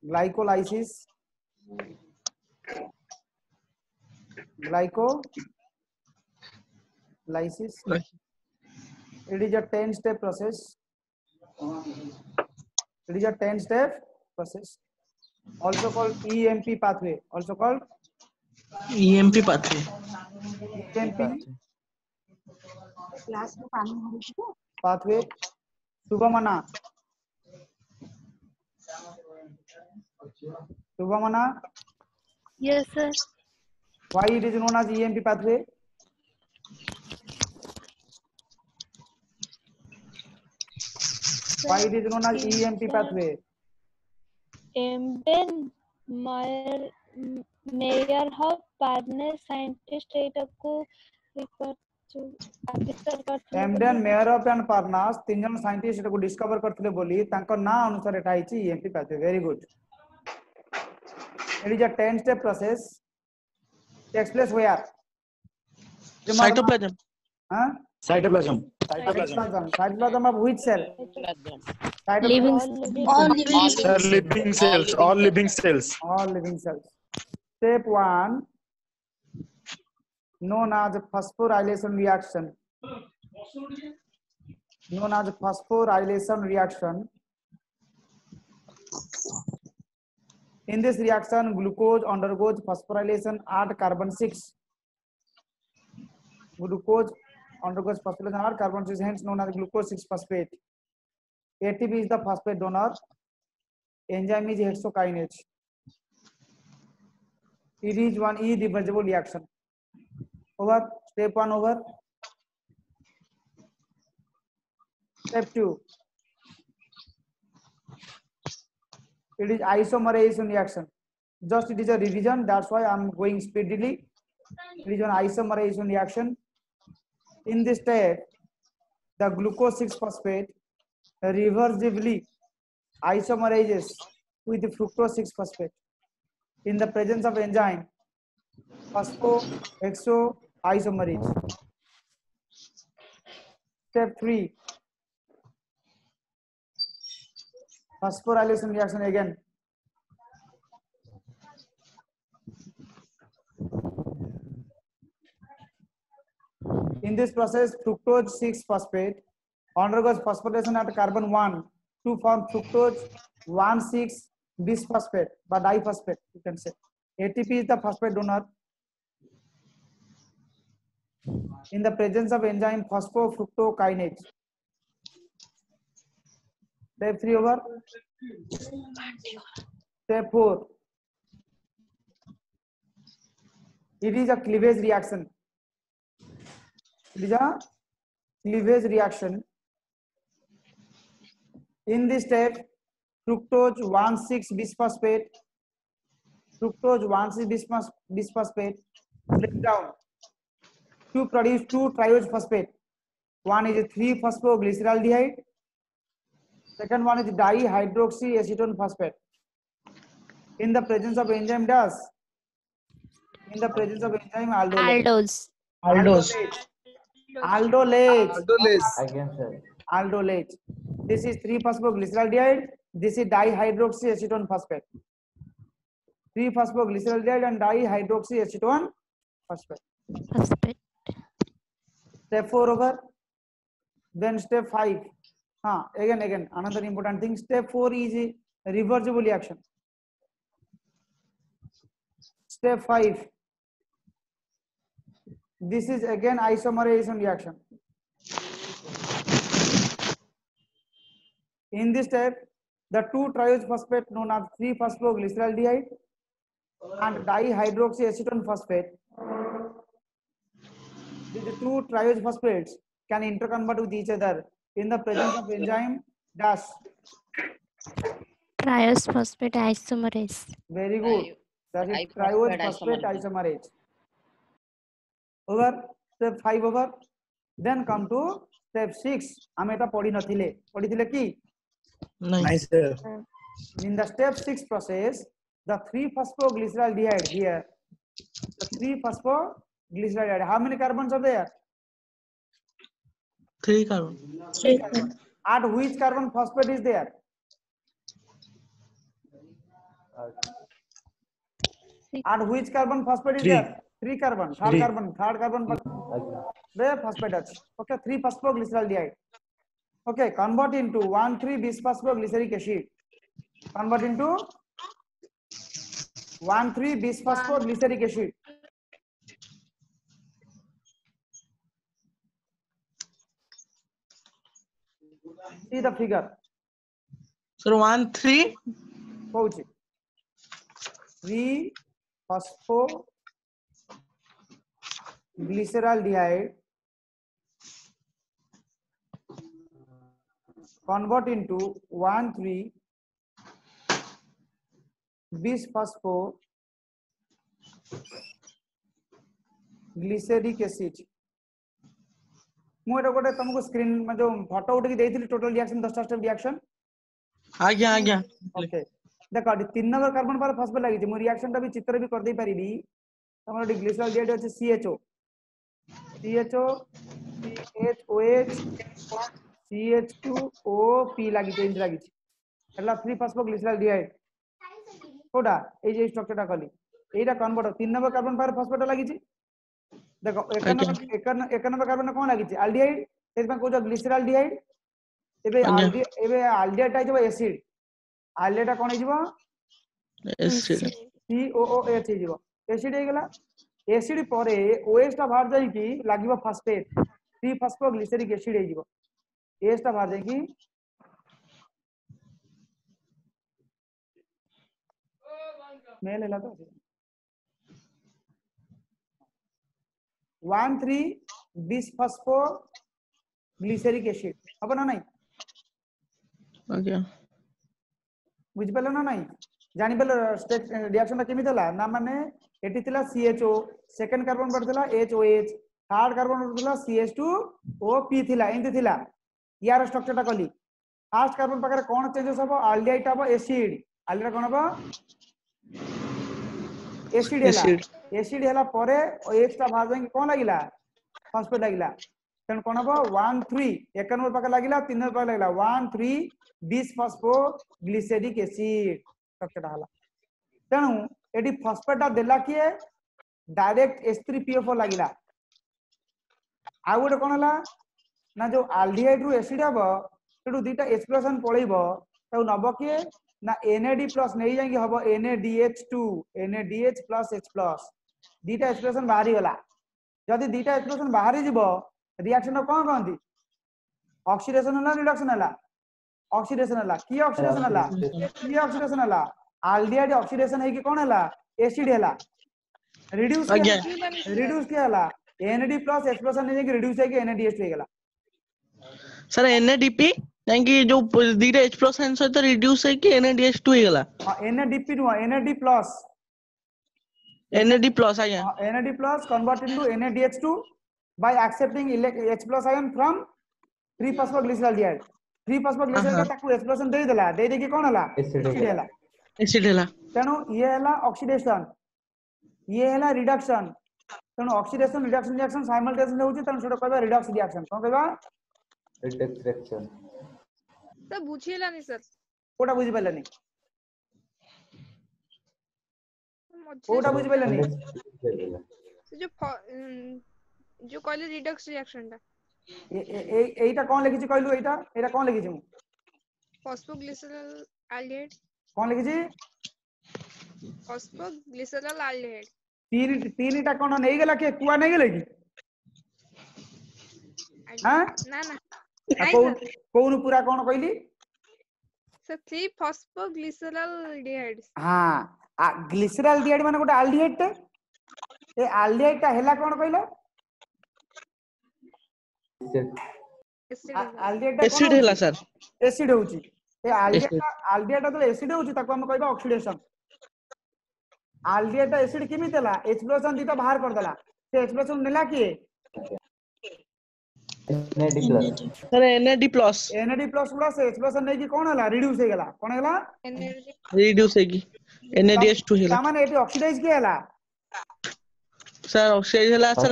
glycolysis, it is a 10-step process. It is a 10-step process, also called EMP pathway. Also called EMP pathway. EMP pathway. Subhamana. Subhamana. Yes, sir. Why it is known as EMP pathway? Why it is known as EMP pathway? Emden Mayer of partner scientist को Embden मेयरअप and पार्नास तीन जन scientist को discover करथिले बोली तांको ना अनुसार एटा हिची EMP pathway. Very good. It is a 10 step process. Takes place where? Cytoplasm. हां? Cytoplasm. Cytoplasm of which cell? living Living cells. All living cells. All living cells. Step 1 known as phosphorylation reaction. Known as phosphorylation reaction. In this reaction, glucose undergoes phosphorylation at carbon 6. Glucose undergoes phosphorylation at carbon 6, hence known as glucose 6 phosphate. ATP is the phosphate donor. Enzyme is hexokinase. It is one irreversible reaction. Over. Step 1 over. Step 2. It is isomerization reaction. Just it is a revision. That's why I'm going speedily. It is an isomerization reaction. In this step, the glucose 6 phosphate reversibly isomerizes with the fructose 6 phosphate in the presence of enzyme phosphohexoisomerase. Step 3. Phosphorylation reaction again. In this process, fructose 6 phosphate undergoes phosphorylation at carbon 1 to form fructose 1,6 bisphosphate, but diphosphate, you can say. ATP is the phosphate donor. In the presence of enzyme phosphofructokinase. Step 3 over. Step 4. It is a cleavage reaction. It is a cleavage reaction. In this step, fructose 1,6 bisphosphate, break down to produce 2 triose phosphate. One is a 3-phosphoglyceraldehyde. Second one is dihydroxyacetone phosphate. In the presence of enzyme DAS. In the presence of enzyme aldolase. Aldolase. This is 3-phosphoglyceraldehyde. This is dihydroxyacetone phosphate. 3-phosphoglyceraldehyde and dihydroxyacetone phosphate. Step 4 over. Then step 5. Again, another important thing. Step 4 is a reversible reaction. Step 5. This is again isomerization reaction. In this step, the 2 triose phosphate known as 3-phosphoglyceraldehyde and dihydroxyacetone phosphate. These 2 triose phosphates can interconvert with each other in the presence of enzyme DAS. triose phosphate isomerase. Very good. That is triose phosphate isomerase. Over. Step 5 over. Then come to step 6. आमे एटा पढ़ी नथिले. पढ़ीथिले की? Nice, sir. In the step 6 process, the 3-phosphoglyceraldehyde here. The 3-phosphoglyceraldehyde. How many carbons are there? 3 carbon. 3 carbon. At which carbon phosphate is there? and which carbon phosphate is Three. there? 3 carbon, third Three. carbon the phosphate আছে, okay, 3 phosphoglyceraldehyde, okay, convert into 1,3 bisphosphoglyceric acid, convert into 1,3 bisphosphoglyceric acid. See the figure. Sir, 1,3 କହୁଛି 3 phosphoglyceraldehyde convert into 1,3 bisphosphoglyceric acid. ମୁଁ ଏଟା ଗୋଟେ ତମକୁ screen ମାନେ ଯୋଉ photo ଉଠେଇକି ଦେଇଥିଲି ଟୋଟାଲ ରିଆକ୍ସନ 10ଟା ସ୍टेप ରିଆକ୍ସନ आज्ञा आज्ञा ओके देखो 3 नंबर कार्बन पर फॉस्फेट लागि छै मु रिएक्शन टा भी चित्र भी कर दे परिबी हमर एटी ग्लिसरॉलडेहाइड अछि CHO CHOH CH2OP लागि छै लागि छै हला 3 फॉस्फोग्लिसरॉलडेहाइड कोडा ए जे स्ट्रक्चर टा कली एटा कन्वर्ट 3 नंबर कार्बन पर फॉस्फेट लागि छै देखो एक नंबर कार्बन कोन लागि छै एल्डिहाइड एतबा को जो ग्लिसरॉलडेहाइड एबे एल्डिहाइड टा जो एसिड एल्डिहाइड कोन हिजबो एसिड COOH हिजबो एसिड हे गेला एसिड परे OH टा बाहर जाई की लागिबो फॉस्फेट 3 फॉस्फोग्लिसरिक एसिड हे हिजबो एस टा बाहर जाई की मेल हेला तो 1,3 bisphosphoglyceric acid अब ना नहीं आज्ञा बुझ पले ना नहीं जानि पले स्टेट रिएक्शन ता केमि थला ना माने एटी थिला CHO सेकंड कार्बन पर थिला HOH थर्ड कार्बन पर थिला CH2OP थिला एंति थिला यार स्ट्रक्चर ता कली फर्स्ट कार्बन पाकर कोन चेंजेस हबो एल्डिहाइड हबो एसिड एल्डिहाइड कोन हबो एसिड हेला परे OH ता बाहर जाई कोन लागिला फॉस्फेट लागिला तन कोन हबो 1,3 एक नंबर पाकर लागिला 3 नंबर पाकर लागिला 1,3 bisphosphoglyceric acid स्ट्रक्चर हला तेनु एडी फॉस्फेट ता देला किए डायरेक्ट H3PO4 लागिला आ गोटे कोन हला ना जो एल्डिहाइड रु एसिड हबो तेडु दुटा एक्सप्रेशन पळेइबो ताउ नबो किए ना NAD+ नै जाई हबो NADH2 NADH + H+ दुटा एक्सप्रेशन बाहरी गला जदी दुटा एक्सप्रेशन बाहरी जिवो रिएक्शन कोन कहंती ऑक्सीडेशन हला रिडक्शन हला ऑक्सीडेशन हला की ऑक्सीडेशन हला एल्डिहाइड ऑक्सीडेशन है कि कोन हला एसिड हला रिड्यूस के हला NAD+ एक्सप्रेशन नै कि रिड्यूस है कि NADH हो गेला सर NADP यानी जो दीटा H+ सहित रिड्यूस है कि NADH2 हो गेला NADP नु NAD+ आज्ञा NAD+ convert into NADH2 by accepting H+ ion from 3 phosphoglyceraldehyde 3 phosphoglyceraldehyde ताकू एक्सप्रेशन दे देला दे दे कि कोन हला एसिड हला तेनु ये हला ऑक्सीडेशन ये हला रिडक्शन तेनु ऑक्सीडेशन रिडक्शन रिएक्शन साइमल्टेनियसली होची तेनु सेटा कहबा रिडक्स रिएक्शन कोन कहबा रिडक्स रिएक्शन सर बुझिलानी सर कोटा बुझि पालेनी कोटा बुझि पालेनी जो कहले रिडक्स रिएक्शन ता एटा कोन लिखि छी कहलु एटा कोन लिखि छी मु फॉस्फोग्लिसरल एल्डिहाइड कोन लिखि छी फॉस्फोग्लिसरल एल्डिहाइड तीनटा कोन नै गेला के कुआ नै गेले की हां ना ना कोन पूरा कोन कहली सर 3 फॉस्फोग्लिसरल एल्डिहाइड हां आ ग्लिसरॉलडेहाइड माने गोटे एल्डिहाइड टे ए एल्डिहाइड ता हेला कोन कहलो एसिड हला सर एसिड होची ए एल्डिहाइड तो एसिड होची ताको हम कहबा ऑक्सीडेशन एल्डिहाइड एसिड किमि देला एक्सप्लोजन दीटा बाहर कर देला से एक्सप्लोजन नेला की सर NAD+ गुडा से एक्सप्लोजन नै कि कोन हला रिड्यूस हे गेला कोन हला रिड्यूस है कि NADH2 हला सामान एटी ऑक्सीडाइज के हला सर ऑक्सीडाइज हला सर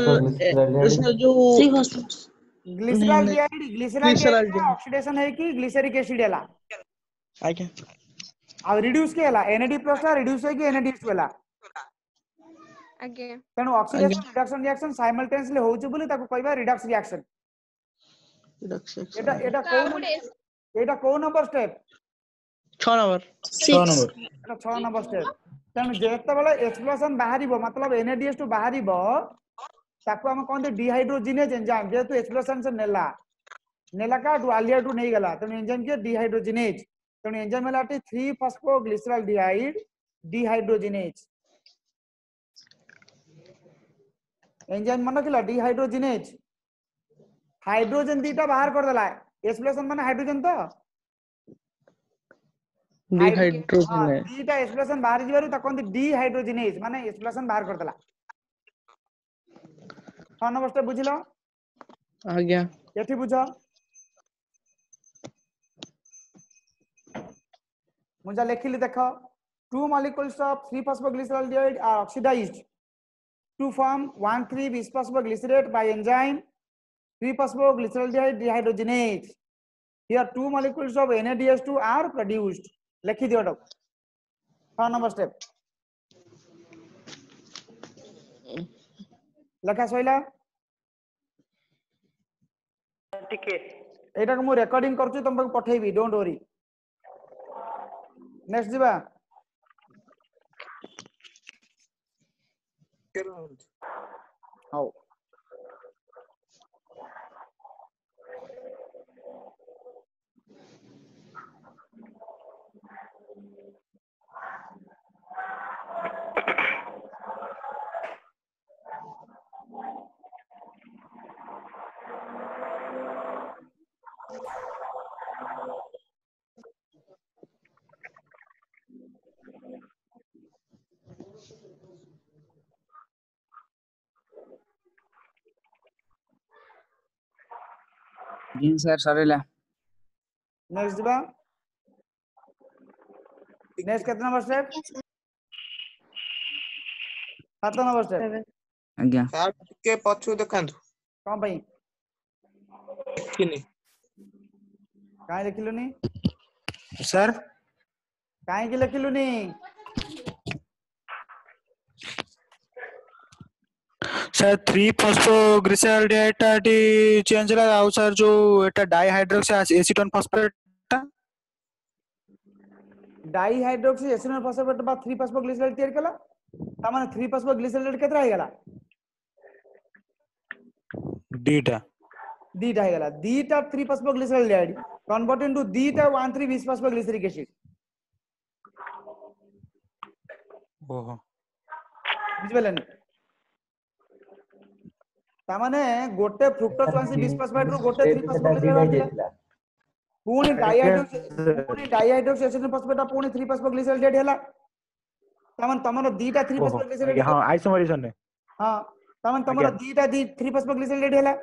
जो ग्लिसरॉलडेहाइड ऑक्सीडेशन है कि ग्लिसरिक एसिड हला आज्ञा आ रिड्यूस के हला NAD+ टा रिड्यूस होई कि NADH2 हला आगे तेणु ऑक्सीडेशन रिडक्शन रिएक्शन साइमल्टेनियसली होउछ बोली ताको कहबा रिडक्स रिएक्शन एटा एटा तो कोन एटा कोन नंबर स्टेप 6 नंबर 6 नंबर एटा 6 नंबर स्टेप तेणु जेते बेले एक्सप्लोजन बाहरिबो मतलब NADH2 बाहरिबो ताको हम कहते डिहाइड्रोजिनेज एंजाइम जेतु एक्सप्लोजन से नेला नेला का आलिया टू नहीं गला तेणु एंजाइम के डिहाइड्रोजिनेज तेणु एंजाइम हला 3 फॉस्फोग्लिसरॉल्डिहाइड डिहाइड्रोजिनेज एंजाइम मन किला डिहाइड्रोजिनेज हाइड्रोजन दीटा बाहर कर देला एक्सप्लोजन माने हाइड्रोजन तो डिहाइड्रोजनेज दीटा एक्सप्लोजन बाहर जिबारु ता कोन डिहाइड्रोजिनेज माने एक्सप्लोजन बाहर कर देला 6 नंबर स्टेप बुझिलो आज्ञा एठी बुझो मुजा लेखिली देखो 2 molecules of 3-phosphoglyceraldehyde are oxidized to form 1,3-bisphosphoglycerate by enzyme 3-phosphoglyceraldehyde dehydrogenase. Here 2 molecules of NADH2 are produced. लिखी दियो डॉक 6 नंबर स्टेप लेखा सइला टिके एटा को मु रिकॉर्डिंग करछु तुम पठेबी डोंट वरी नेक्स्ट जीवा हाउ जी सर सरेला नेक्स्ट जीवा नेक्स्ट कितना नंबर स्टेप 7 नंबर स्टेप आज्ञा सर टिके पछु देखंतु कोन भाई किनी काहे लिखिलुनी सर काहे कि लिखिलुनी सर 3-phosphoglyceraldehyde टा चेंज ला आउ सर जो एटा dihydroxy acetone phosphate dihydroxy acetone phosphate बा 3-phosphoglycerate तैयार कला ता माने 3-phosphoglycerate केतरा हे गला डीटा दीटा हे गला दीटा 3-phosphoglycerate कन्वर्ट इनटू दीटा 1,3-bisphosphoglyceric acid ओहो बुझबेलन ता माने गोटे फ्रुक्टोज 1,20-phosphate रो गोटे 3-phosphoglycerate दिला पुणी डाइहाइड्रोक्सी एसिटोन फॉस्फेट पुणी 3-phosphoglycerate हेला तमन तमरो दीटा 3-phosphoglycerate हां आइसोमरेशन ने हां तमन तमरो दीटा 3-phosphoglycerate हेला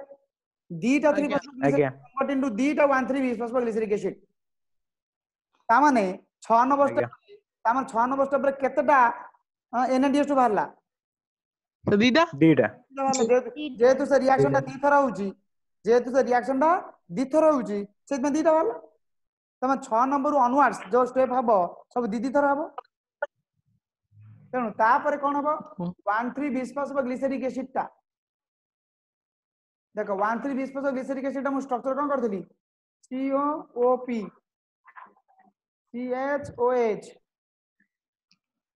दीटा 3-phosphoglycerate कन्वर्ट इनटू दीटा 1,3-bisphosphoglyceric acid ता माने 6 नंबर स्टेप ता माने 6 नंबर स्टेप रे केतेटा NADH2 बाहरला डीटा जेहेतु से रिएक्शन टा दी थरा होउची जेहेतु से रिएक्शन टा दी थरा होउची से में दीटा वाला तमे 6 नंबर ऑनवर्ड्स जो स्टेप हबो सब दी थरा हबो तेनु ता पर कोन हबो 1,3-bisphosphoglyceric acid ता देखो 1,3-bisphosphoglyceric acid हम स्ट्रक्चर कोन करथली COOP CHOH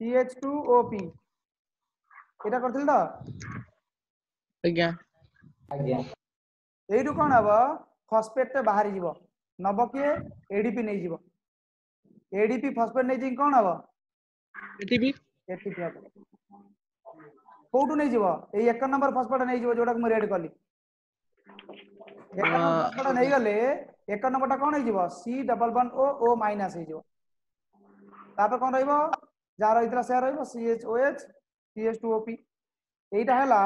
CH2OP एटा करथल त आज्ञा आज्ञा एइटु कोन हबो फॉस्फेट ते बाहरी जीवो नबो के ADP नै जीवो ADP फॉस्फेट नै जी कोन हबो एटीपी हबो कोटु नै जीवो ए 1 नंबर फॉस्फेट नै जीवो जोडा को रेड कली 1 नंबर फॉस्फेट नै गले 1 नंबर ता कोन नै जीवो C11O माइनस नै जीवो तापर कोन रहइबो जा रहितला से रहइबो CHOH CH2OP एटा हला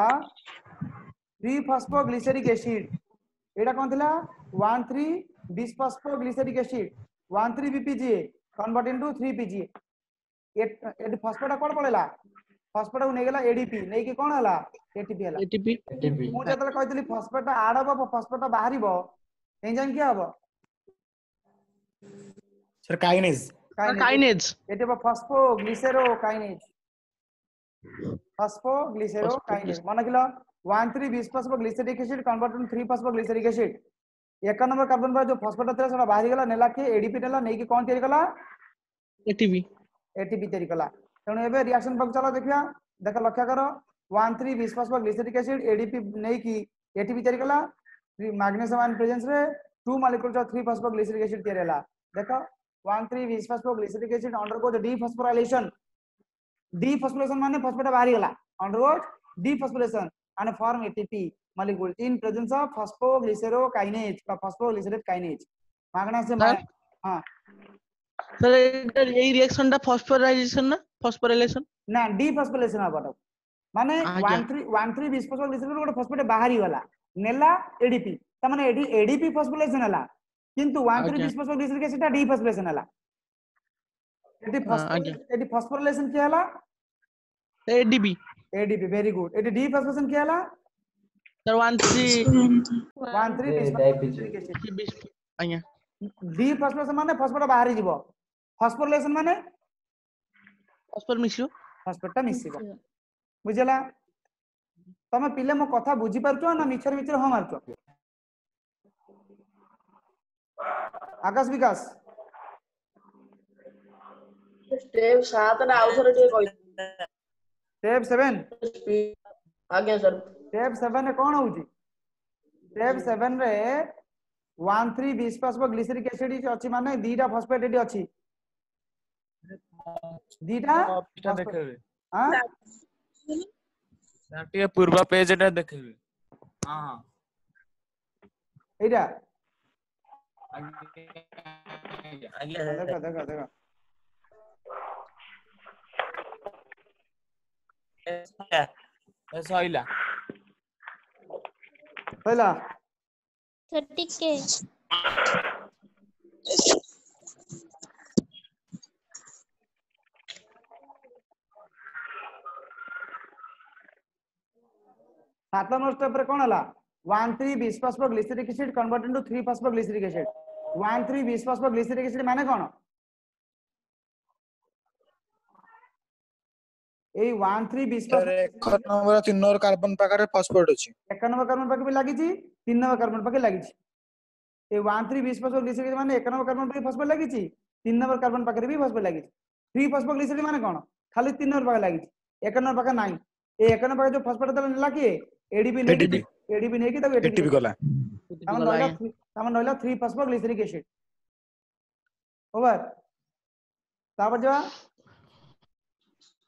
3-phosphoglyceric acid एटा कोन थिला 1,3-bisphosphoglyceric acid 1,3-BPGA convert into 3-PGA एट फॉस्फेट कोन पळेला फॉस्फेट को नै गेला ADP नै कि कोन हला ATP हला एटीपी मु जतले कहतली फॉस्फेट ऐड हबो फॉस्फेट बाहरिबो एंजाइम की हबो सर काइनेज काइनेज এটা ফসফোগ্লিসেরোকাইনেজ ফসফোগ্লিসেরোকাইনেজ মনে কিলো 1,3 bis phosphoglyceric acid convert to 3 phosphoglyceric acid 1 number carbon पर जो फॉस्फेट था सेटा बाहरी गला नेला के एडीपी नेला नै कि कोन तयारी कला एटीपी तयारी कला तेणु एबे रिएक्शन पर चलो देखिया देख लक्ष्य करो 1,3 बिश फॉस्फोग्लिसरिक एसिड एडीपी नै कि एटीपी तयारी कला मैग्नीशियम आयन प्रेजेंस रे 2 मॉलिक्यूल्स ऑफ 3 फॉस्फोग्लिसरिक एसिड तयारी हला देखो 1,3 bis phosphoglyceric acid undergoes dephosphorylation माने फॉस्फेट बाहरी गला undergoes डीफॉस्फोरेशन and form ATP molecule in presence of phosphoglycerokinase বা phosphoglycerate kinase मागना से हां सर এই রিঅ্যাকশনটা ফসফোরাইলেশন না ডিফসফোরিলেশন হবটা মানে 1,3 বিশ ফসফোগ্লিসেরিক গোটে ফসফেট বাহারি গলা নেলা এডিপি তা মানে এডি এডিপি ফসফোরিলেশন হলা কিন্তু 1,3 বিশ ফসফোগ্লিসেরিক এসিডটা ডিফসফোরিলেশন হলা এডি ফসফোরিলেশন কি হলা एडीपी वेरी गुड एडी डिफॉस्फोरेशन क्या हला सर 1,3 आज्ञा डिफॉस्फोरेशन माने फॉस्फेट बाहर जीवो फॉस्फोरिलेशन माने फॉस्फोर मिसियो फॉस्फेटटा मिसिबो बुझला तमे पिले मो कथा बुझी परछो ना मिछर हो मारछो आकाश विकास स्टेप 7 ना आउथरे टे कहि स्टेप 7 आज्ञा सर स्टेप 7 रे कोन होउची स्टेप 7 रे 1,3 बिश फॉस्फोग्लिसरिक एसिड अछि माने दीटा फॉस्फेट एटी अछि दीटा देखेबे हां साटिया पूर्व पेज एटा देखेबे हां हां एटा आगे देखा सहिला पहिला सर टिके 7 नंबर स्टेप रे कोन हला 1,3 bis phosphoglyceric acid convert into 3 phosphoglyceric acid 1,3 bis phosphoglyceric acid माने कोन ए 1,3 बिश सर 1 नंबर 3 नंबर कार्बन पाकर फॉस्फेट अछि 1 नंबर कार्बन पाके भी लागि छी 3 नंबर कार्बन पाके लागि छी ए 1,3 बिश फॉस्फोग्लिसरिक एसिड माने 1 नंबर कार्बन पाके फॉस्फेट लागि छी 3 नंबर कार्बन पाके भी फॉस्फेट लागि छी 3 फॉस्फोग्लिसरिक माने कोन खाली 3 नंबर पाके लागि छी 1 नंबर पाके नाही ए 1 नंबर पाके जो फॉस्फेट दल लागी एडीपी नहीं कि तब एटीपी गला हम नहला 3 फॉस्फोग्लिसरिक एसिड ओवर तापर जो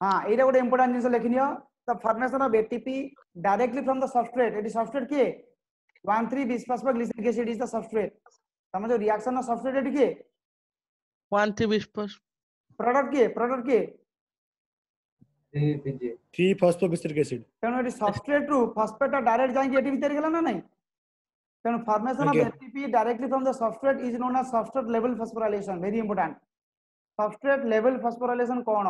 हां एटा गोटे इंपोर्टेंट जिंस लिखनियो the formation of ATP directly from the substrate एटी सबस्ट्रेट के 1,3 bis phosphoglyceric acid is the substrate तम जो रिएक्शन ऑफ सबस्ट्रेट एटी के 1,3 बिश प्रोडक्ट के 3 फॉस्फोग्लिसरिक एसिड तेणु एटी सबस्ट्रेट रु फॉस्फेट डायरेक्ट जाई एटीपी तयार गला ना नहीं तेणु formation of ATP directly from the substrate is known as substrate level phosphorylation very important substrate level phosphorylation कोन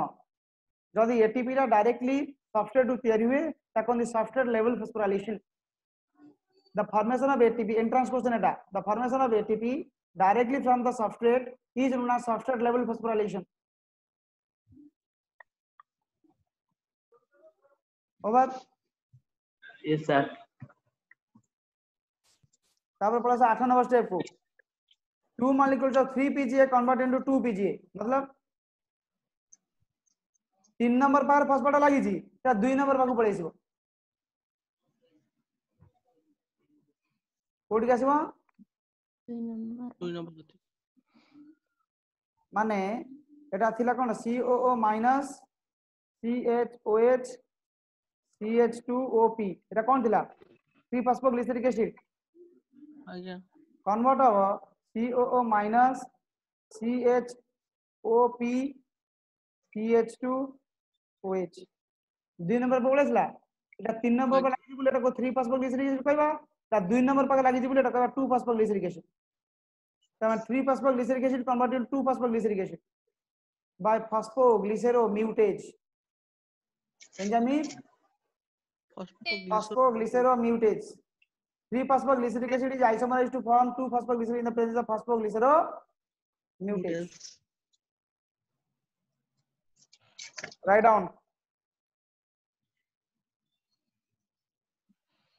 जदि एटीपी रा डायरेक्टली सबस्ट्रेट रु तयार हुए ताको substrate level phosphorylation the formation of ATP entrance question एटा the formation of ATP directly from the substrate is known as substrate level phosphorylation over yes sir तापर plus 8 number step को 2 molecules of 3 PGA convert into 2 PGA मतलब 3 number पर phosphate लागि छी ता 2 number पाकु पळेसिबो कोडी आसीबो 2 number माने एटा थिला कोन COO माइनस CHOH CH2OP एटा कोन थिला 3 फॉस्फोग्लिसरिक एसिड आज्ञा कन्वर्ट हो COO minus CHOP CH2OH 2 number पर बोलेसला एटा 3 नंबर पर लागि बोले एटा को 3 फॉस्फोग्लिसरिक एसिड कहबा ता 2 नंबर पर लागि बोले एटा कहबा 2 फॉस्फोग्लिसरिक एसिड तमे 3 phosphoglyceric acid convert into 2 phosphoglyceric acid by phosphoglyceromutase enzyme phosphoglyceromutase 3 phosphoglyceric acid is isomerized to form 2 phosphoglycerate in the presence of phosphoglyceromutase Write down.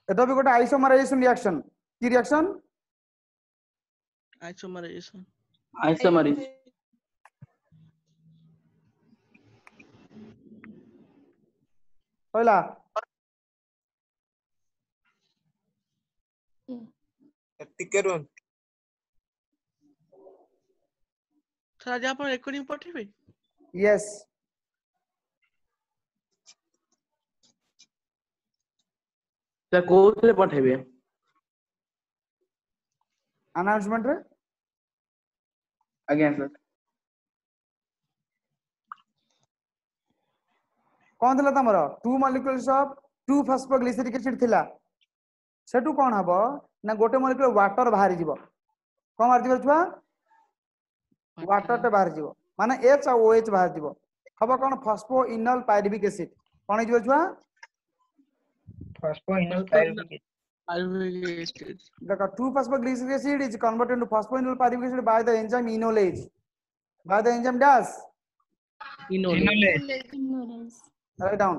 এটা भी गोटे आइसोमराइजेशन रिएक्शन की रिएक्शन आइसोमराइजेशन Isomerization. पहिला ଟିକେ ରୁହନ୍ତୁ। Sir आज आप रेकॉर्डिंग पठेबे यस सर कोउथले पठेबे अनाउंसमेंट रे आज्ञा सर कौन थिला तमरो 2 मॉलिक्यूल्स ऑफ 2 फॉस्फोग्लिसरिक एसिड थिला सेटू कोन हबो ना गोटे मॉलिक्यूल वाटर बाहरी जीवो कोन बाहर जीवो छुआ वाटर टे बाहर जीवो माने H और OH बाहर जीवो हबो कोन फॉस्फो इनल पायरुविक एसिड कोन जीवो छुआ फॉस्फोइनल पायरुविक देखो 2 phosphoglyceric acid is converted into phosphoenol pyruvic acid by the enzyme enolase by the enzyme dash enolase write down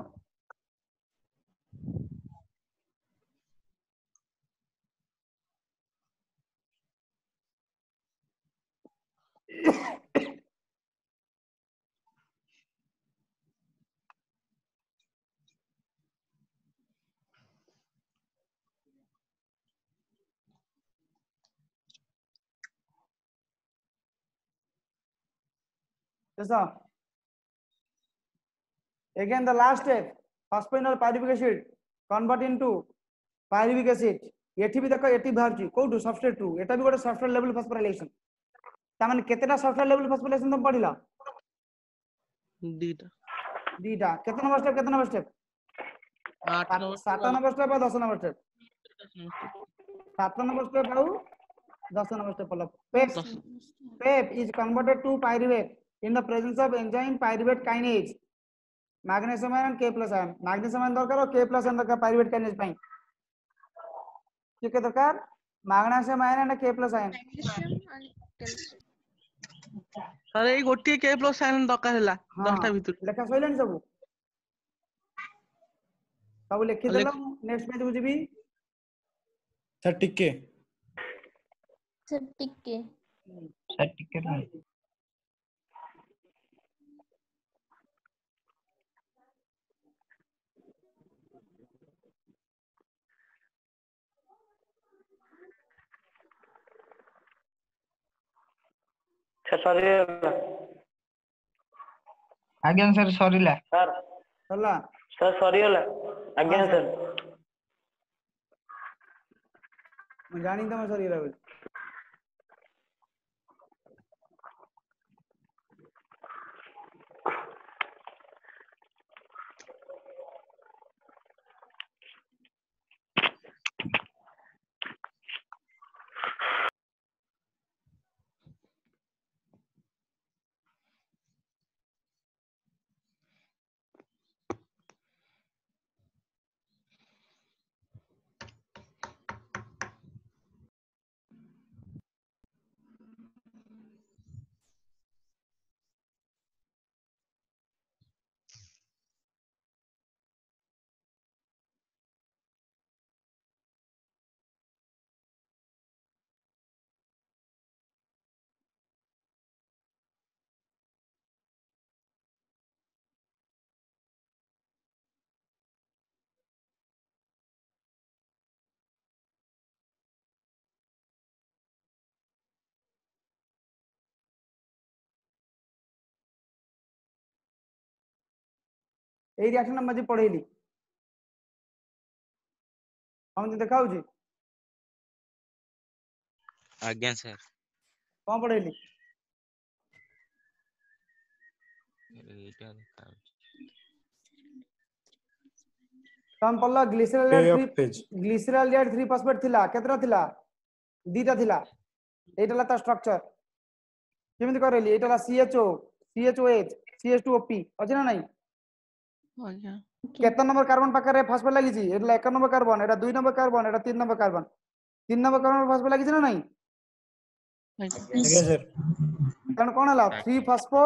yes sir again the last step phosphoenol pyruvic acid convert into pyruvic acid एठी भी देखो एठी बाहर कोठू substrate रू एटा भी गोटे substrate level phosphorylation ता माने केतेटा सबस्ट्रेट लेवल फॉस्फोराइलेशन तुम पढिला दीटा केते number step 8 number 7 number step और 10 नंबर स्टेप 7 नंबर स्टेप और 10 नंबर स्टेप पलप PEP is converted to pyruvate in the presence of enzyme pyruvate kinase magnesium ion K plus ion magnesium ion दरकार और K plus ion दरकार pyruvate kinase ପାଇଁ के दरकार magnesium ion and K plus ion sir ए गोटी के plus ion दरकार हला 10टा भीतर लेखा सइलानी सब लिखि देलो नेक्स्ट पेज बुझिबी सर टिके सर टिके सर ଟିକେ ରୁହନ୍ତୁ। ସରିଲା ଆଜ୍ଞା ସାର୍ ସରିଲା ସାର୍ ହେଲା ସାର୍ ସରିଗଲା ଆଜ୍ଞା ସାର୍ ମୁଁ ଜାଣି ତମ ସରିଗଲା ବୋଲି এই রিঅ্যাকশন আমি পড়েইলি हम देखा होची आज्ञा सर कौन पढ़ेली एटा देखा हम पल्ला ग्लिसरॉल 3 फॉस्फेट थिला केतरा थिला दीटा थिला एटा ला ता स्ट्रक्चर केमिति करेली एटा ला CHO CHOH CH2OP अछि ना नहीं आज्ञा केतना नंबर कार्बन पाकर फॉस्फेट लागि छी एटा 1 नंबर कार्बन एटा 2 नंबर कार्बन एटा 3 number carbon 3 number carbon phosphate लागि छी ना नहीं आज्ञा सर कारण कोन हला 3 फॉस्फो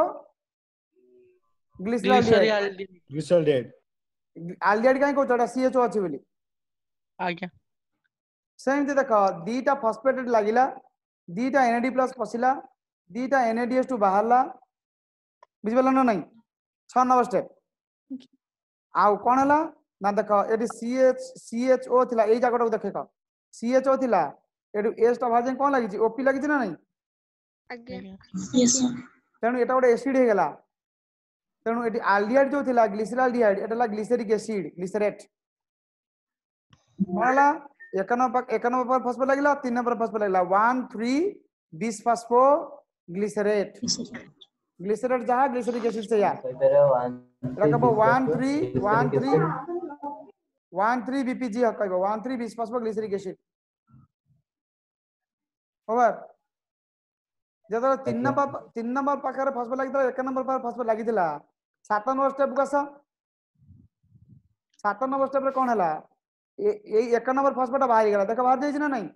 ग्लिसरॉल्डिहाइड ग्लिसरॉल्डिहाइड आल्डिहाइड काहे कोचडा CHO अछि बोली आज्ञा सेमती देख दीटा फॉस्फेट लागिला दीटा NAD+ पसिला दीटा NADH2 बाहरला बुझिबला ना नहीं 6 नंबर स्टेप आउ कोन हला ना देख एटी CHO थिला एई जागटा देखे क CHO थिला एटू एस टा भाजे कोन लागि OP लागि ना नहीं आज्ञा तेणु एटा गोटे एसिड हे गेला तेणु एटी आल्डिहाइड जो थिला ग्लिसरॉल्डिहाइड एटा ला ग्लिसरिक एसिड ग्लिसरेट कोन हला एक नंबर फॉस्फेट लागिला 3 नंबर फॉस्फेट लागिला 1 3 बिस फॉस्फो ग्लिसरेट ग्लिसरेट जहां ग्लिसरिक एसिड से या रकबो 1 3 BPG कहबो 1 3 बिस फॉस्फो ग्लिसरिक एसिड ओवर जब 3 नंबर पाखर फॉस्फेट लागिला 1 नंबर पर फॉस्फेट लागिला 7 नंबर स्टेप कस 7 नंबर स्टेप रे कोन हला ए 1 नंबर फॉस्फेट बाहर गेला देख बाहर जाई ना नहीं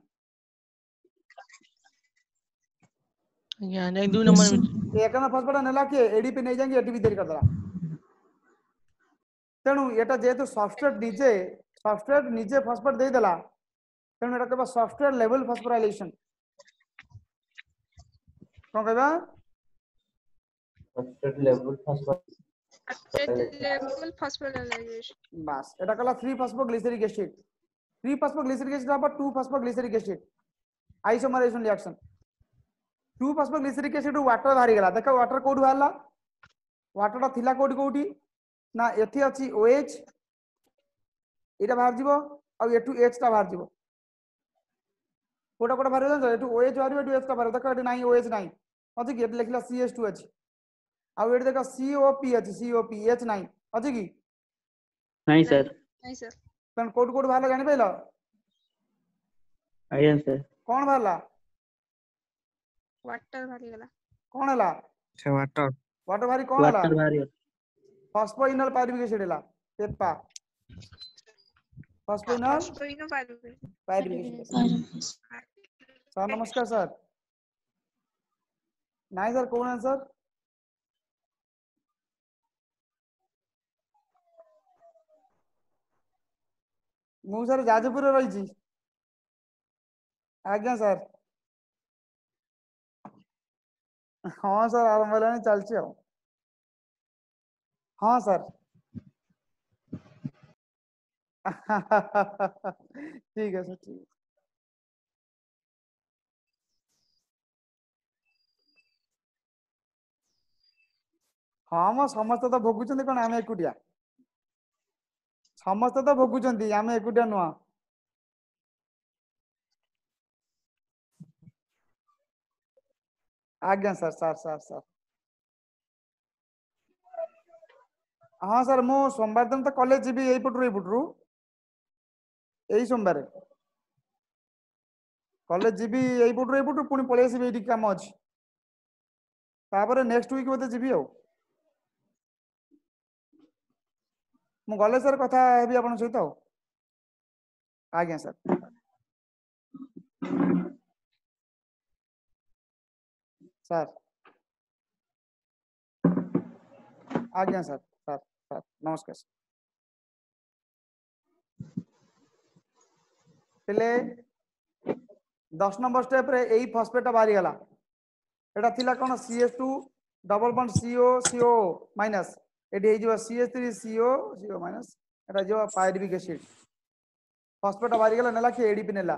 आज्ञा नहीं 2 नंबर में एक नंबर फॉस्फेट नेला के एडीपी नहीं जाएंगे एटीपी देरी कर देला तेणु एटा जेतु सब्सट्रेट निजे फॉस्फेट दे देला तेणु एटा कहबा सब्सट्रेट लेवल फॉस्फोराइलेशन कोन कहबा सब्सट्रेट लेवल फॉस्फोराइलेशन बस एटा कहला 3 फॉस्फोग्लिसरिक एसिड 3 फॉस्फोग्लिसरिक एसिड अब 2 phosphoglyceric acid isomerization reaction 2 phosphoglyceric acid water बाहरी गेला देखो वाटर कोड बाहरला वाटर ता थिला कोडी ना एथि अछि OH एटा बाहर जीवो आ एटू H ता बाहर जीवो कोटा कोटा बाहर जान एटू OH बाहर एटू H ता बाहर देखो एटू नाही OH नाही अछि कि एट लिखला CH2 अछि आ एट देखो COP अछि COP H नाही अछि कि नहीं सर नहीं सर तन कोड बाहर जानि पैलो आज्ञा सर कोन बाहरला वाटर भारी गला कोन हला से वाटर वाटर भारी कोन हला वाटर भारी फॉस्फोइनल पायरुविक एसिड हला पेपा फॉस्फोइनल पायरुविक एसिड सर नमस्कार सर नहीं सर कौन आंसर मु सर जाजपुर रही छी आज्ञा सर हाँ सर आरंभ हेलानी चलछि आ हाँ सर ठीक है सर ठीक है हाँ म समस्त तो भोगुचंदी कोन आमे एकुटिया समस्त तो भोगुचंदी आमे एकुटिया नुआ आज्ञा सर सर सर सर हाँ सर मु सोमवार दिन तो कॉलेज जीबी एई पुटरू एई सोमवार कॉलेज जीबी एई पुटरू पुणी पळे आसीबी एठी काम अछि तापर नेक्स्ट वीक बोधे जीबी आ मु गले सर कथा हेबी आपन सहित आज्ञा सर सर आज्ञा सर सर सर नमस्कार पहले 10 नंबर स्टेप रे एई फॉस्फेट बाहरी गला एटा थिला कोन CH2 double bond CO CO minus एटी हे जो CH3 CO CO माइनस एटा जो पायरुविक एसिड फॉस्फेट बाहरी गला नेला कि एडीपी नेला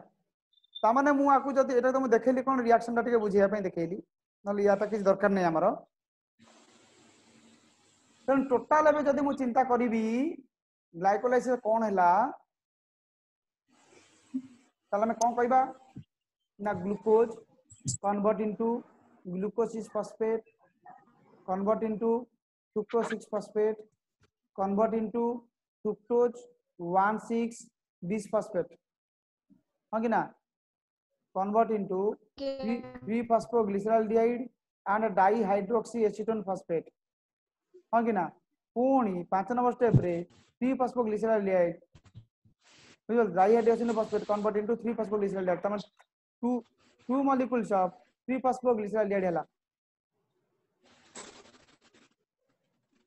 ता माने मु आकु जदी एटा तो मु देखेली कोन रिएक्शन ता टिके बुझिया पई देखेली नली या ता किछ दरकार नै हमरो तन टोटल एबे जदी मु चिंता करिवि ग्लाइकोलाइसिस कोन हैला ताले में कोन कहबा ना glucose convert into glucose 6 phosphate convert into fructose 6 phosphate convert into fructose 1,6 bis phosphate हाँ कि ना convert into 3 phosphoglyceraldehyde and dihydroxy acetone phosphate हाँ कि ना पुणी 5 नंबर स्टेप रे 3 phosphoglyceraldehyde dihydroxy phosphate convert into 3 phosphoglyceraldehyde तमन 2 molecules of 3 phosphoglyceraldehyde हला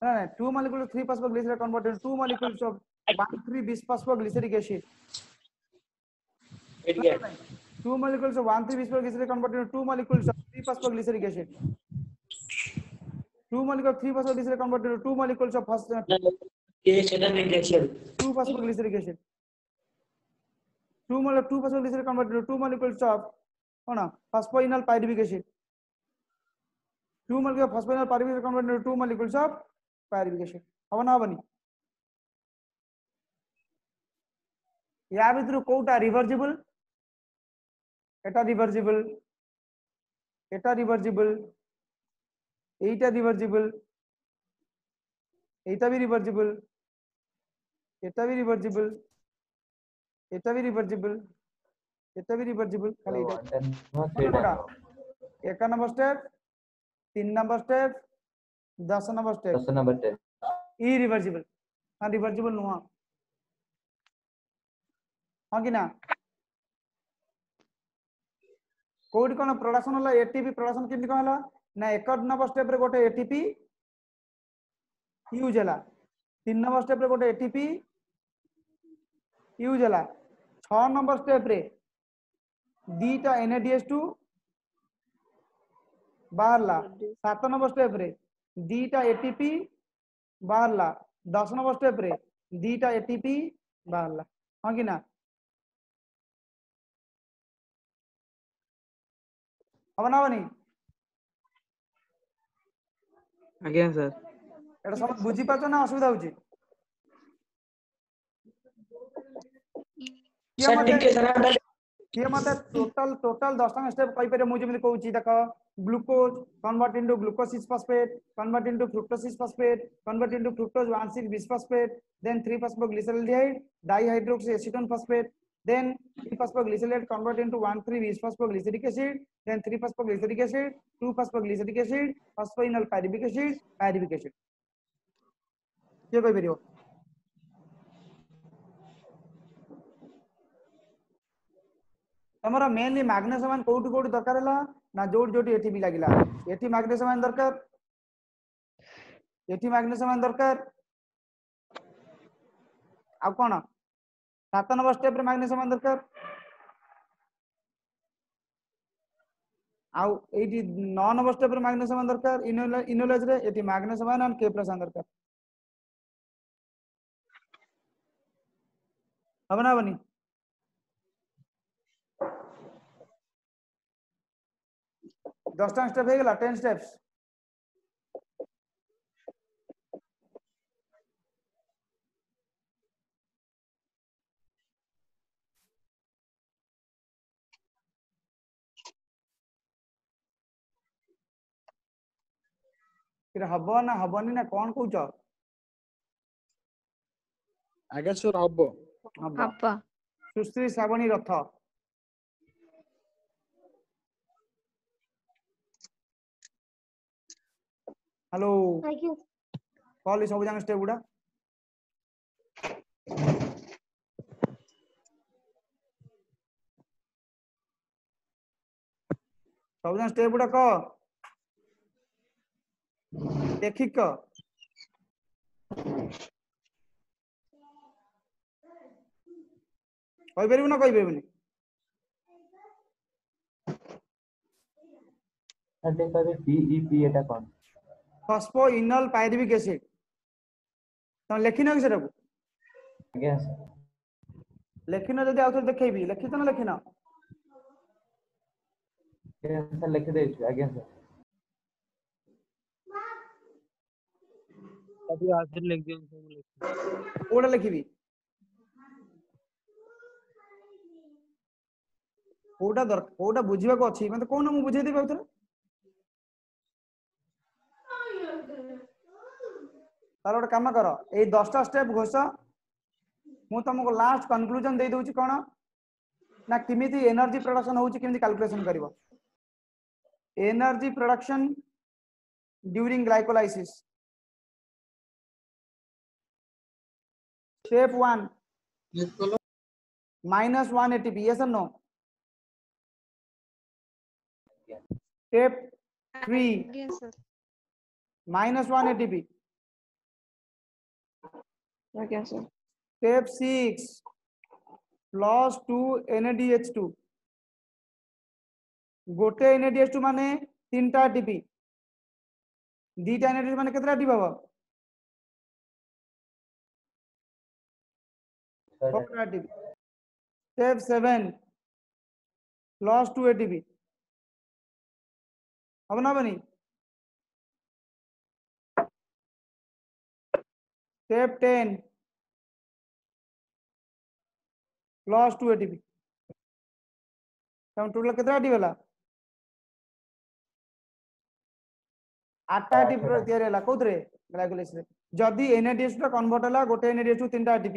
No, 2 molecules of 3-phosphoglycerol converted into 2 molecules of 1,3-bisphosphoglyceric acid. 2 molecules of 1,3-bisphosphoglycerol converted into 2 molecules of 3-phosphoglyceric acid. 2 molecules of 3-phosphoglycerol converted into 2 molecules of 2-phosphoglyceric acid. 2 molecules of 2-phosphoglycerol converted into 2 molecules of phosphoenol pyruvic acid. 2 molecules of phosphoenol pyruvic acid converted into 2 molecules of pyruvic acid. हवा ना बनी या भितर Kota reversible एटा reversible एटा reversible एटा reversible एटा भी reversible एटा भी reversible एटा भी reversible एटा भी reversible खाली एटा 1 number step 3 number step 10 number step irreversible हां रिवर्सिबल नुहा हां कि ना कोड कोन प्रोडक्शन होला एटीपी प्रोडक्शन केमि कोन होला ना 1 नंबर स्टेप रे गोटे एटीपी यूज होला 3 नंबर स्टेप रे गोटे एटीपी यूज होला 6 नंबर स्टेप रे दीटा NADH2 बाहरला 7 नंबर स्टेप रे दीटा एटीपी बाहरला 10 नंबर स्टेप रे दीटा एटीपी बाहरला हां कि ना अब ना बनी ଆଜ୍ଞା ସାର୍ एटा सब बुझी पाछो ना असुविधा होची किए मते टोटल 10 टा स्टेप कहि पारे मु जेमि कहूची देखो glucose convert into glucose 6 phosphate convert into fructose 6 phosphate convert into fructose 1,6 bisphosphate then 3-phosphoglyceraldehyde dihydroxy acetone phosphate then 3-phosphoglycerate convert into 1,3 bisphosphoglyceric acid then 3-phosphoglyceric acid 2-phosphoglyceric acid phosphoenol pyruvic acid ये कोई video तमरा mainly magnesium ion कोठी कोठी दरकार हला ना जोडी जोडी ATP लागिला एटी मैग्नेशियम आयन दरकार एटी मैग्नेशियम आयन दरकार आ कोन 7 नंबर स्टेप रे मैग्नेशियम आयन दरकार आ एटी 9 नंबर स्टेप रे मैग्नेशियम आयन दरकार इनोलेज रे एटी मैग्नेशियम आयन और K+ आयन दरकार अब ना बनी 10 टा स्टेप हो गेला 10 स्टेप्स फिर हबो ना हबनी ना कोन कहउछ आगे सर हबो हब्बा सुश्री श्रावणी रथ हेलो कॉल सब जान स्टेप गुडा सब जान स्टेप गुडा को देखि क कहि परबु ना कहि परबुनी अटे कबे PEP एटा कोन फॉस्फोइनोल पायरुविक एसिड तो लेखिन कि सेटा को आज्ञा सर लेखिन जदि आउथर देखैबी लेखि त ना लेखिन सर लिख दे आज्ञा सर अभी आखिर लिख दियो सब लिख कोडा लिखिबी कोडा बुझिबा को अछि मतलब कोन मु बुझै देबे आउथर तार गोटे काम कर ए 10 टा स्टेप घोष मु तुमको लास्ट कंक्लूजन दे दूची कोन ना किमिति एनर्जी प्रोडक्शन होउची किमिति कैलकुलेशन करिवो energy production during glycolysis step 1 -1 ATP yes or no step 3 again sir -1 ATP ଆଜ୍ଞା ସାର୍। स्टेप 6 +2 NaDH2 गोटे NaDH2 माने 3टा ATP 2टा NaDH2 माने केतरा ATP हबो 4टा ATP स्टेप 7 +2 ATP अब ना बनी स्टेप 10 +2 ATP तम टोटल केतरा ATP होला 8टा ATP तयार होला कोतरे ग्लाइकोलाइसिस रे जदी NaDH2 टा कन्वर्ट होला गोटे NaDH2 3टा ATP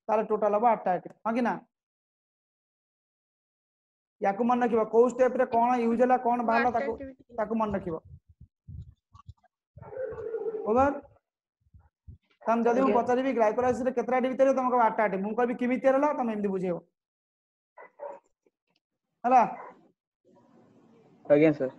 ताले टोटल हबो 8टा ATP हां कि ना याकू मन रखिबो को स्टेप रे कोन यूज होला कोन बाहला ताकू मन रखिबो ओवर तम जदी मु पचारिबी ग्लाइकोलाइसिस रे केतरा ATP तयार तुमको 8टा ATP मु कहबी किमि तयार होला तुम एमदी बुझेबो हला ଆଜ୍ଞା ସାର୍।